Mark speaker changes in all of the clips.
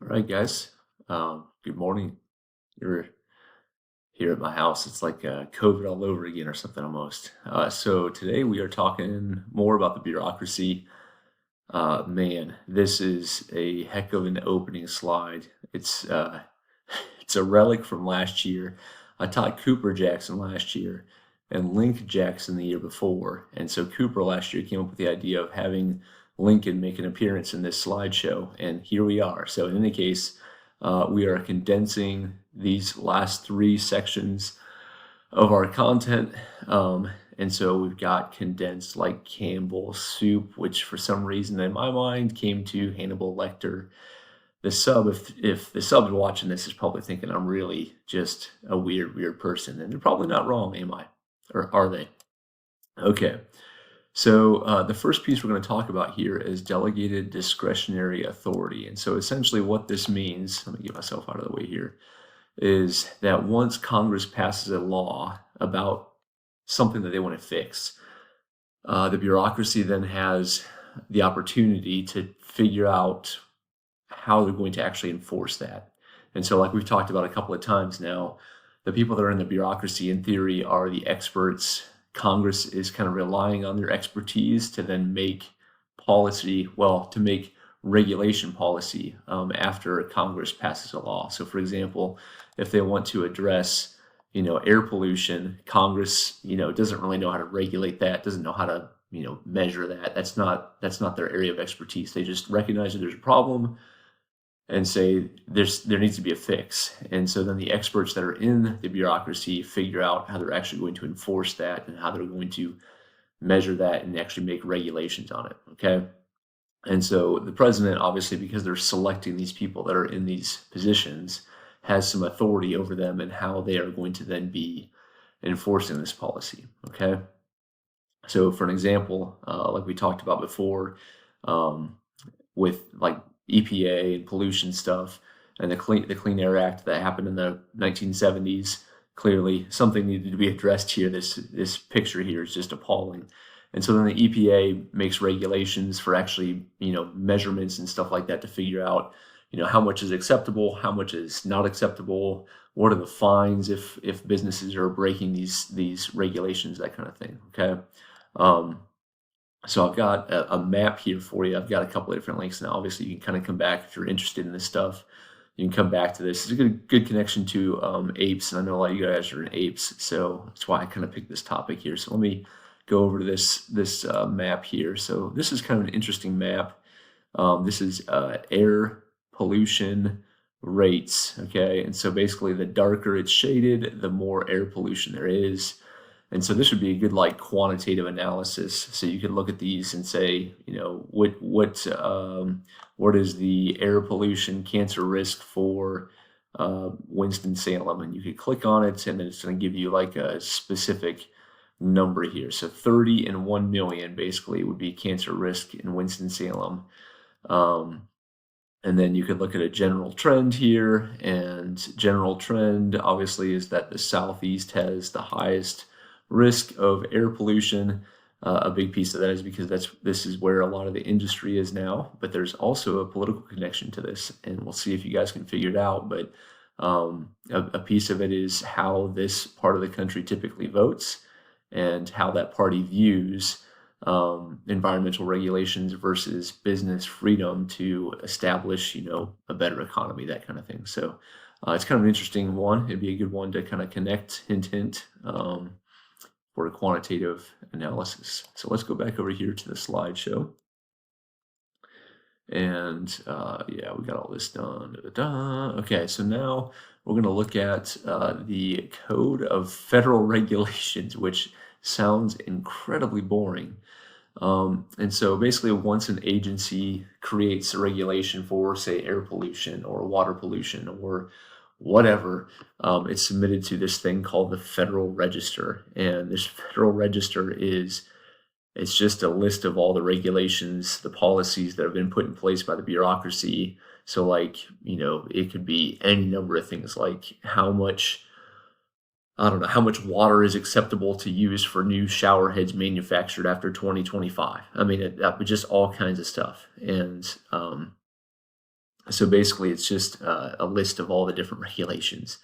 Speaker 1: All right, guys. Good morning. You're here at my house. It's like COVID all over again or something almost. So today we are talking more about the bureaucracy. Man, this is a heck of an opening slide. It's a relic from last year. I taught Cooper Jackson last year and Link Jackson the year before. And so Cooper last year came up with the idea of having Lincoln make an appearance in this slideshow. And here we are. So in any case, we are condensing these last three sections of our content. And so we've got condensed like Campbell's soup, which for some reason in my mind came to Hannibal Lecter. The sub, if the sub's watching this, is probably thinking I'm really just a weird person, and they're probably not wrong, am I? Or are they? Okay. So the first piece we're going to talk about here is delegated discretionary authority. And so essentially what this means, let me get myself out of the way here, is that once Congress passes a law about something that they want to fix, the bureaucracy then has the opportunity to figure out how they're going to actually enforce that. And so, like we've talked about a couple of times now, the people that are in the bureaucracy, in theory, are the experts. Congress is kind of relying on their expertise to then make policy, well, to make regulation policy after Congress passes a law. So, for example, if they want to address, air pollution, Congress, doesn't really know how to regulate that, doesn't know how to, measure that. That's not their area of expertise. They just recognize that there's a problem and say there needs to be a fix. And so then the experts that are in the bureaucracy figure out how they're actually going to enforce that and how they're going to measure that and actually make regulations on it. Okay. And so the president, obviously, because they're selecting these people that are in these positions, has some authority over them and how they are going to then be enforcing this policy. Okay. So for an example, like we talked about before, um, with like EPA and pollution stuff and the Clean Air Act that happened in the 1970s. Clearly, something needed to be addressed here. This picture here is just appalling. And so then the EPA makes regulations for actually measurements and stuff like that to figure out how much is acceptable, how much is not acceptable, what are the fines if businesses are breaking these regulations, that kind of thing. Okay. Um, so I've got a map here for you. I've got a couple of different links now. Obviously, you can kind of come back if you're interested in this stuff. You can come back to this. It's a good connection to apes, and I know a lot of you guys are in apes, so that's why I kind of picked this topic here. So let me go over to this map here. So this is kind of an interesting map. This is air pollution rates, okay? And so basically, the darker it's shaded, the more air pollution there is. And so this would be a good like quantitative analysis. So you could look at these and say, what is the air pollution cancer risk for Winston-Salem? And you could click on it, and then it's going to give you like a specific number here. So 30 and 1 million basically would be cancer risk in Winston-Salem. And then you could look at a general trend here, and general trend obviously is that the Southeast has the highest risk of air pollution. A big piece of that is because this is where a lot of the industry is now, but there's also a political connection to this, and we'll see if you guys can figure it out. But a piece of it is how this part of the country typically votes and how that party views environmental regulations versus business freedom to establish, a better economy, that kind of thing. So it's kind of an interesting one. It'd be a good one to kind of connect, hint, for a quantitative analysis. So let's go back over here to the slideshow. And yeah, we got all this done. Okay, so now we're going to look at the Code of Federal Regulations, which sounds incredibly boring. And so basically, once an agency creates a regulation for, say, air pollution or water pollution or whatever, it's submitted to this thing called the Federal Register. And this Federal Register it's just a list of all the regulations, the policies that have been put in place by the bureaucracy. So like, it could be any number of things, like how much water is acceptable to use for new shower heads manufactured after 2025. I mean, just all kinds of stuff. And So basically, it's just a list of all the different regulations,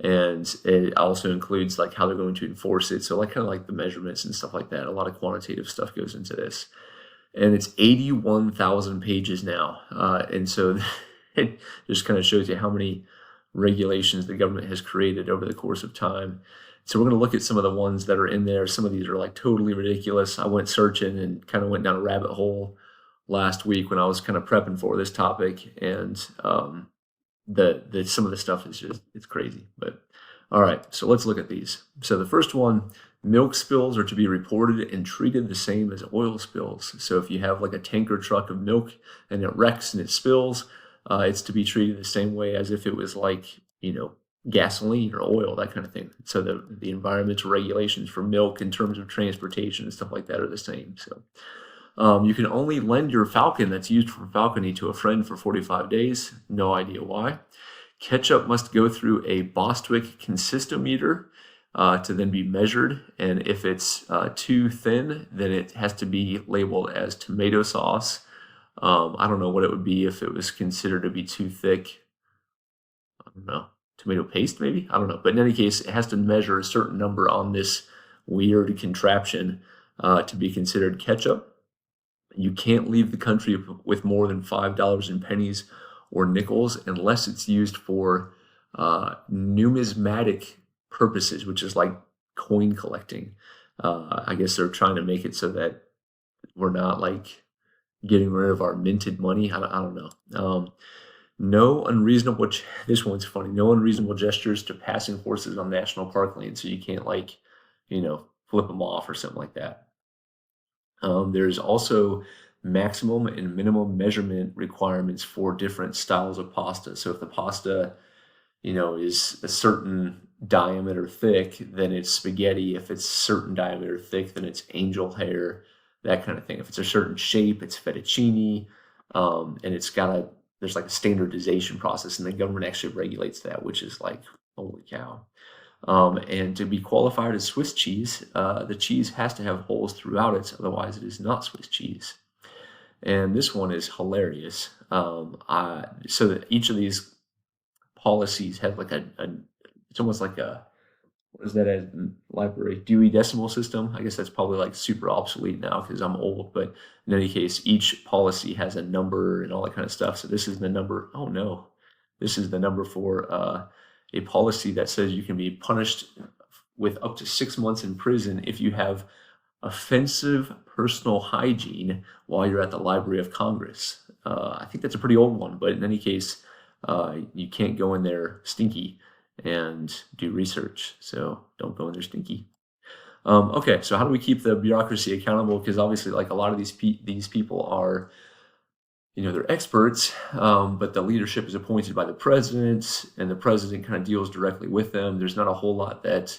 Speaker 1: and it also includes like how they're going to enforce it. So like kind of like the measurements and stuff like that. A lot of quantitative stuff goes into this, and it's 81,000 pages now. And so it just kind of shows you how many regulations the government has created over the course of time. So we're going to look at some of the ones that are in there. Some of these are like totally ridiculous. I went searching and kind of went down a rabbit hole last week when I was kind of prepping for this topic, and the some of the stuff is just it's crazy. But all right, so let's look at these. So the first one, milk spills are to be reported and treated the same as oil spills. So if you have like a tanker truck of milk and it wrecks and it spills, it's to be treated the same way as if it was like, gasoline or oil, that kind of thing. So the environmental regulations for milk in terms of transportation and stuff like that are the same. So you can only lend your falcon that's used for falconry to a friend for 45 days. No idea why. Ketchup must go through a Bostwick consistometer to then be measured. And if it's too thin, then it has to be labeled as tomato sauce. I don't know what it would be if it was considered to be too thick. I don't know. Tomato paste, maybe? I don't know. But in any case, it has to measure a certain number on this weird contraption to be considered ketchup. You can't leave the country with more than $5 in pennies or nickels unless it's used for numismatic purposes, which is like coin collecting. I guess they're trying to make it so that we're not like getting rid of our minted money. I don't know. No unreasonable, this one's funny, no unreasonable gestures to passing horses on national park land. So you can't like, flip them off or something like that. There's also maximum and minimum measurement requirements for different styles of pasta. So if the pasta, is a certain diameter thick, then it's spaghetti. If it's certain diameter thick, then it's angel hair, that kind of thing. If it's a certain shape, it's fettuccine, and there's like a standardization process, and the government actually regulates that, which is like, holy cow. And to be qualified as Swiss cheese, the cheese has to have holes throughout it, otherwise it is not Swiss cheese. And this one is hilarious. So that each of these policies has like it's almost like what is that as library? Dewey Decimal System. I guess that's probably like super obsolete now because I'm old. But in any case, each policy has a number and all that kind of stuff. So this is the number. Oh no, this is the number for a policy that says you can be punished with up to 6 months in prison if you have offensive personal hygiene while you're at the Library of Congress. I think that's a pretty old one, but in any case, you can't go in there stinky and do research. So don't go in there stinky. Okay, so how do we keep the bureaucracy accountable? Because obviously, like a lot of these people are, they're experts, but the leadership is appointed by the president, and the president kind of deals directly with them. There's not a whole lot that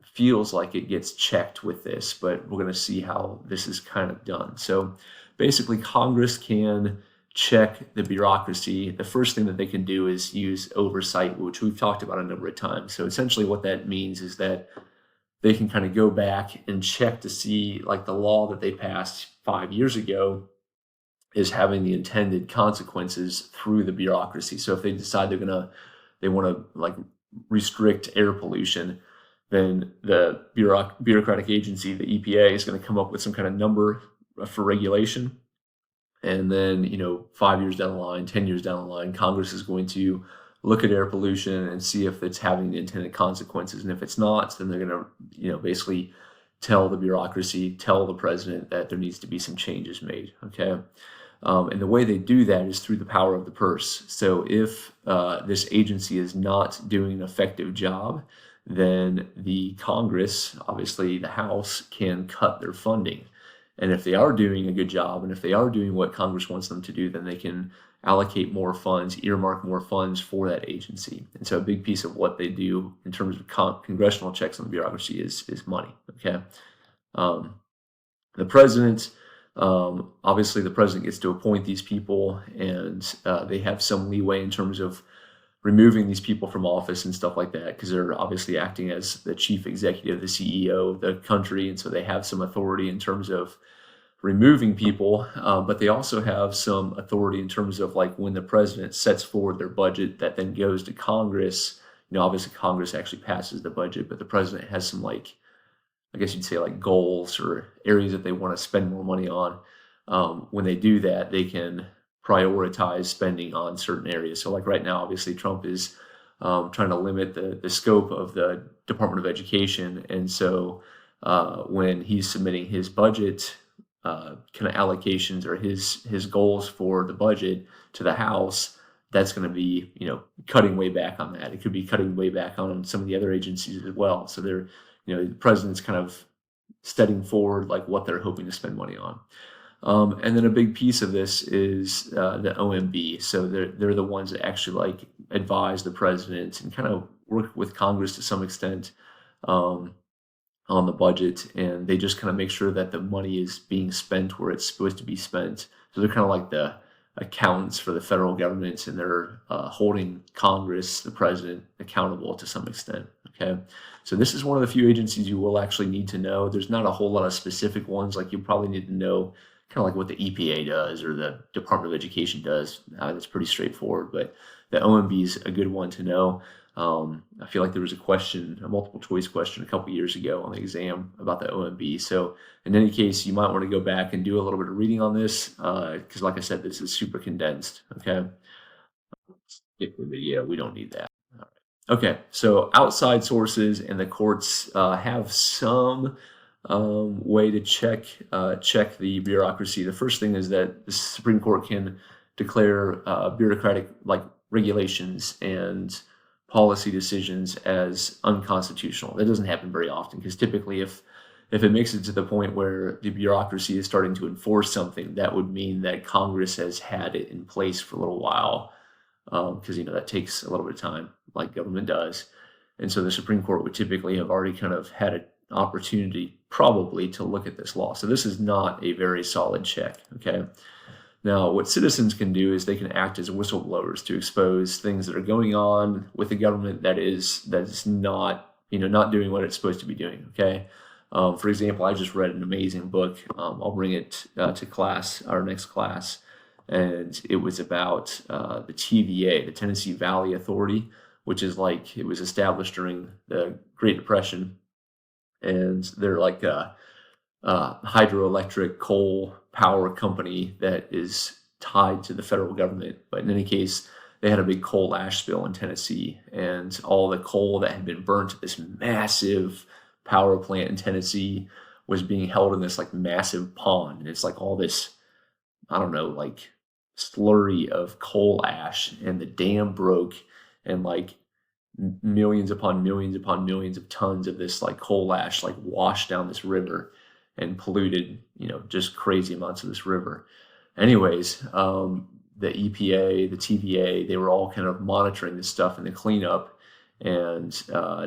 Speaker 1: feels like it gets checked with this, but we're going to see how this is kind of done. So basically, Congress can check the bureaucracy. The first thing that they can do is use oversight, which we've talked about a number of times. So essentially what that means is that they can kind of go back and check to see like the law that they passed 5 years ago is having the intended consequences through the bureaucracy. So if they decide they want to like restrict air pollution, then the bureaucratic agency, the EPA, is going to come up with some kind of number for regulation. And then, 5 years down the line, 10 years down the line, Congress is going to look at air pollution and see if it's having the intended consequences. And if it's not, then they're going to, basically tell the bureaucracy, tell the president that there needs to be some changes made. Okay. And the way they do that is through the power of the purse. So if this agency is not doing an effective job, then the Congress, obviously the House, can cut their funding. And if they are doing a good job, and if they are doing what Congress wants them to do, then they can allocate more funds, earmark more funds for that agency. And so a big piece of what they do in terms of congressional checks on the bureaucracy is money. Okay. The president, obviously the president gets to appoint these people, and they have some leeway in terms of removing these people from office and stuff like that, because they're obviously acting as the chief executive, the CEO of the country, and so they have some authority in terms of removing people, but they also have some authority in terms of like when the president sets forward their budget that then goes to Congress. Obviously Congress actually passes the budget, but the president has some like, I guess you'd say like goals or areas that they want to spend more money on. When they do that, they can prioritize spending on certain areas. So like right now, obviously Trump is trying to limit the scope of the Department of Education. And so when he's submitting his budget kind of allocations or his goals for the budget to the House, that's going to be cutting way back on that. It could be cutting way back on some of the other agencies as well. So they're the president's kind of setting forward like what they're hoping to spend money on. And then a big piece of this is the OMB. So they're the ones that actually like advise the president and kind of work with Congress to some extent on the budget, and they just kind of make sure that the money is being spent where it's supposed to be spent. So they're kind of like the accountants for the federal government, and they're holding Congress, the president, accountable to some extent. Okay, so this is one of the few agencies you will actually need to know. There's not a whole lot of specific ones. Like you probably need to know kind of like what the EPA does or the Department of Education does. That's pretty straightforward, but the OMB is a good one to know. I feel like there was a multiple choice question a couple years ago on the exam about the OMB. So in any case, you might want to go back and do a little bit of reading on this because like I said, this is super condensed, okay? Skip the video, we don't need that. All right. Okay, so outside sources and the courts have some way to check the bureaucracy. The first thing is that the Supreme Court can declare bureaucratic like regulations and policy decisions as unconstitutional. That doesn't happen very often because typically if it makes it to the point where the bureaucracy is starting to enforce something, that would mean that Congress has had it in place for a little while because that takes a little bit of time, like government does. And so the Supreme Court would typically have already kind of had an opportunity probably to look at this law. So this is not a very solid check, okay? Now, what citizens can do is they can act as whistleblowers to expose things that are going on with the government that is not not doing what it's supposed to be doing. Okay, for example, I just read an amazing book. I'll bring it to class, our next class, and it was about the TVA, the Tennessee Valley Authority, which is like it was established during the Great Depression, and they're like hydroelectric coal power company that is tied to the federal government. But in any case, they had a big coal ash spill in Tennessee, and all the coal that had been burnt at this massive power plant in Tennessee was being held in this like massive pond. And it's like all this, I don't know, like slurry of coal ash, and the dam broke, and like millions upon millions upon millions of tons of this like coal ash like washed down this river and polluted, just crazy amounts of this river. Anyways, the EPA, the TVA, they were all kind of monitoring this stuff in the cleanup, and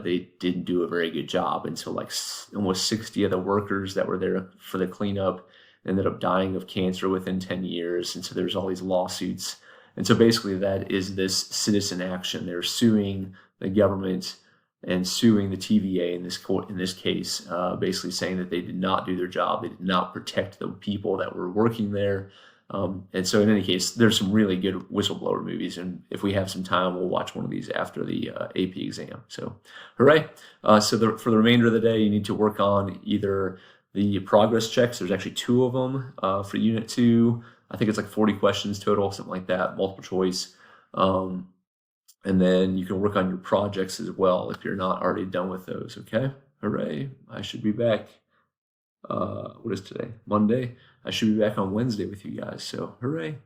Speaker 1: they didn't do a very good job. And so like almost 60 of the workers that were there for the cleanup ended up dying of cancer within 10 years. And so there's all these lawsuits. And so basically that is this citizen action. They're suing the government and suing the TVA in this case, basically saying that they did not do their job. They did not protect the people that were working there. And so in any case, there's some really good whistleblower movies. And if we have some time, we'll watch one of these after the AP exam. So hooray. For the remainder of the day, you need to work on either the progress checks. There's actually 2 of them for Unit 2. I think it's like 40 questions total, something like that, multiple choice. And then you can work on your projects as well if you're not already done with those, okay? Hooray. I should be back. What is today? Monday. I should be back on Wednesday with you guys, so hooray.